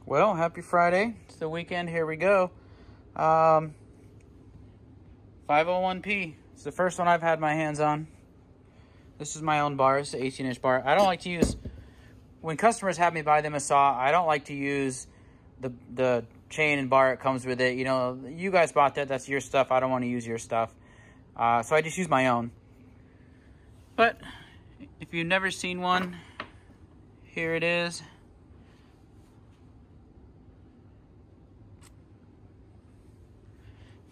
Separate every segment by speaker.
Speaker 1: Well, happy Friday. It's the weekend. Here we go. 501P. It's the first one I've had my hands on. This is my own bar. It's an 18-inch bar. I don't like to use, when customers have me buy them a saw, I don't like to use the chain and bar it comes with it. You know, you guys bought that. That's your stuff. I don't want to use your stuff. So I just use my own. But if you've never seen one, here it is.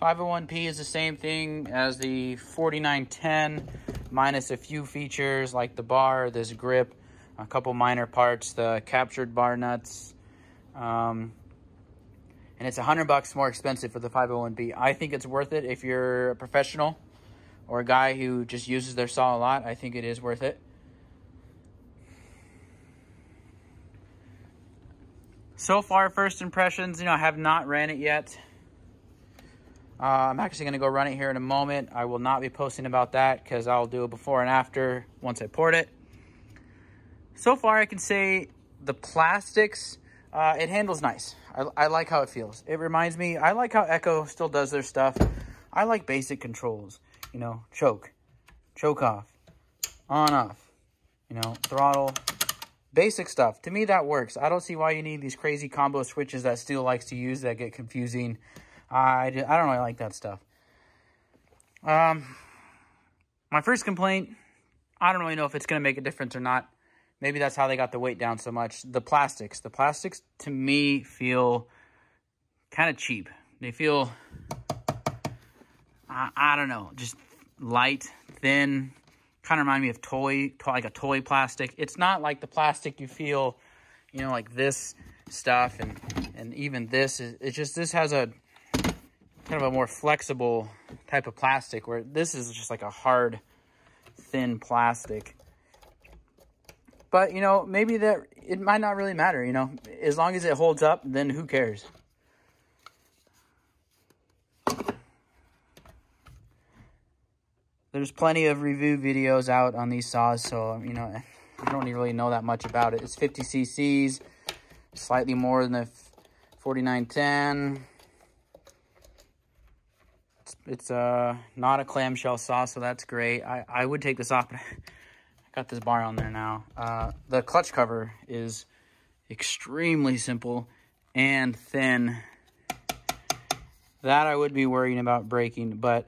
Speaker 1: .501P is the same thing as the 4910, minus a few features like the bar, this grip, a couple minor parts, the captured bar nuts, and it's $100 more expensive for the 501P. I think it's worth it if you're a professional or a guy who just uses their saw a lot. I think it is worth it. So far, first impressions, I have not ran it yet. I'm actually going to go run it here in a moment. I will not be posting about that because I'll do a before and after once I poured it. So far, I can say the plastics, it handles nice. I like how it feels. It reminds me, I like how Echo still does their stuff. I like basic controls, choke off, on, off, throttle, basic stuff. To me, that works. I don't see why you need these crazy combo switches that Steel likes to use that get confusing. I don't really like that stuff. My first complaint, I don't really know if it's going to make a difference or not. Maybe that's how they got the weight down so much. The plastics to me feel kind of cheap. They feel, I don't know, just light, thin, kind of remind me of like a toy plastic. It's not like the plastic you feel, like this stuff and even this. It's just, this has a kind of a more flexible type of plastic, where this is just like a hard, thin plastic. But, maybe that it might not really matter, as long as it holds up, then who cares? There's plenty of review videos out on these saws, so, I don't really know that much about it. It's 50 cc's, slightly more than the 4910. It's not a clamshell saw, so that's great. I would take this off, but I got this bar on there now. The clutch cover is extremely simple and thin. That I would be worrying about breaking, but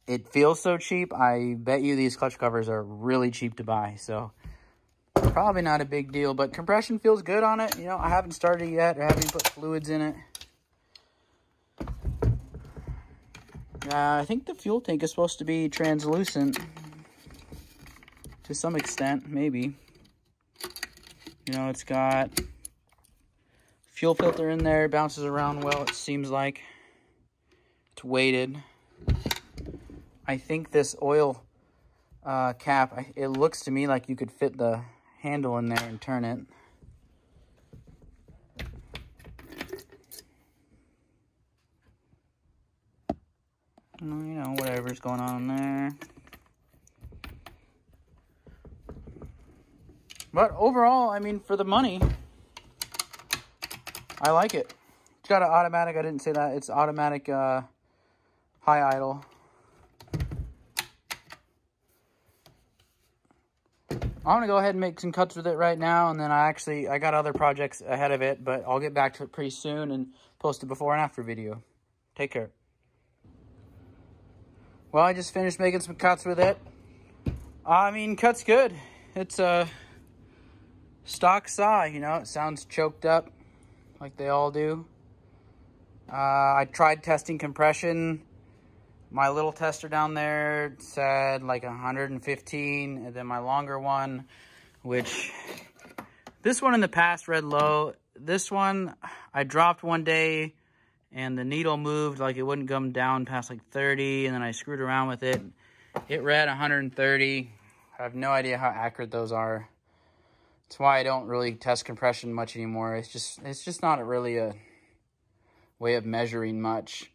Speaker 1: it feels so cheap. I bet you these clutch covers are really cheap to buy, so probably not a big deal. But compression feels good on it. I haven't started it yet. I haven't put fluids in it. I think the fuel tank is supposed to be translucent to some extent, maybe. It's got fuel filter in there, bounces around well, it seems like. It's weighted. I think this oil cap, it looks to me like you could fit the handle in there and turn it. Whatever's going on there. But overall, for the money, I like it. It's got an automatic, I didn't say that. It's automatic high idle. I'm going to go ahead and make some cuts with it right now, and then I got other projects ahead of it, but I'll get back to it pretty soon and post a before and after video. Take care. Well, I just finished making some cuts with it. Cut's good. It's a stock saw, it sounds choked up like they all do. I tried testing compression. My little tester down there said like 115, and then my longer one, which this one in the past read low. This one, I dropped one day and the needle moved, like it wouldn't come down past like 30, and then I screwed around with it. It read 130. I have no idea how accurate those are. That's why I don't really test compression much anymore. It's just not really a way of measuring much.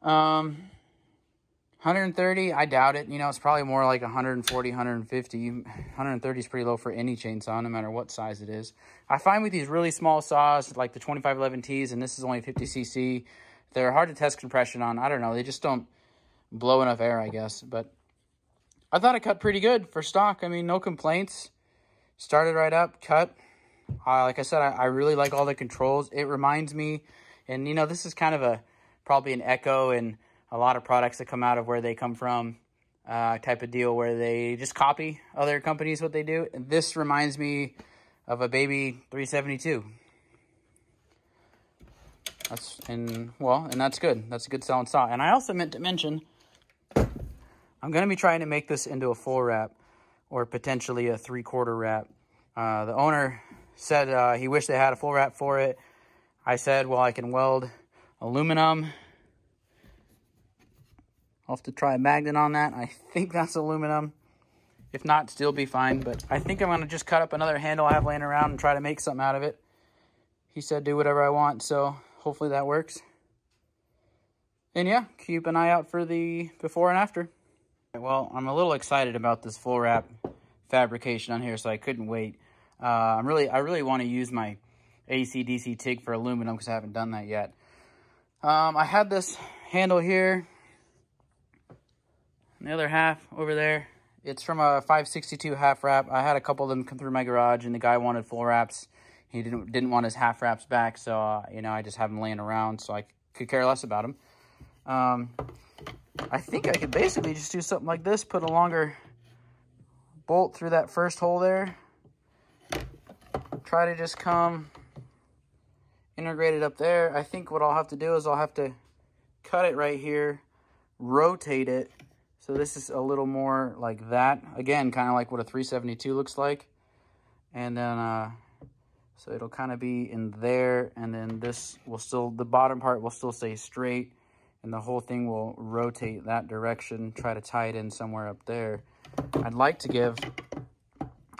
Speaker 1: 100 130, I doubt it. You know, it's probably more like 140, 150. 130 is pretty low for any chainsaw, no matter what size it is. I find with these really small saws, like the 2511Ts, and this is only 50cc, they're hard to test compression on. I don't know. They just don't blow enough air, I guess. But I thought it cut pretty good for stock. I mean, no complaints. Started right up, cut. Like I said, I really like all the controls. It reminds me, and you know, this is kind of probably an echo in a lot of products that come out of where they come from, type of deal where they just copy other companies what they do. And this reminds me of a baby 372. And that's good. That's a good selling saw. And I also meant to mention, I'm going to be trying to make this into a full wrap or potentially a 3/4 wrap. The owner said he wished they had a full wrap for it. I said, well, I can weld aluminum. I'll have to try a magnet on that. I think that's aluminum. If not, still be fine. But I think I'm going to just cut up another handle I have laying around and try to make something out of it. He said do whatever I want, so hopefully that works. And yeah, keep an eye out for the before and after. Well, I'm a little excited about this full wrap fabrication on here, so I couldn't wait. I really want to use my AC/DC TIG for aluminum because I haven't done that yet. I had this handle here. The other half over there, it's from a 562 half wrap. I had a couple of them come through my garage, and the guy wanted full wraps. He didn't want his half wraps back, so you know, I just have them laying around, so I could care less about them. I think I could basically just do something like this, put a longer bolt through that first hole there, try to just come integrate it up there. I think what I'll have to do is I'll have to cut it right here, rotate it. So this is a little more like that. Again, kind of like what a 372 looks like. And then, so it'll kind of be in there. And then this will still, the bottom part will still stay straight. And the whole thing will rotate that direction. Try to tie it in somewhere up there. I'd like to give,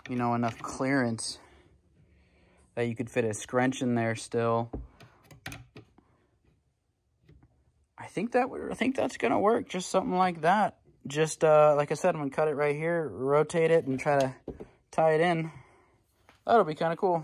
Speaker 1: you know, enough clearance that you could fit a scrunch in there still. I think that's gonna work. Just something like that. Just, like I said, I'm going to cut it right here, rotate it, and try to tie it in. That'll be kind of cool.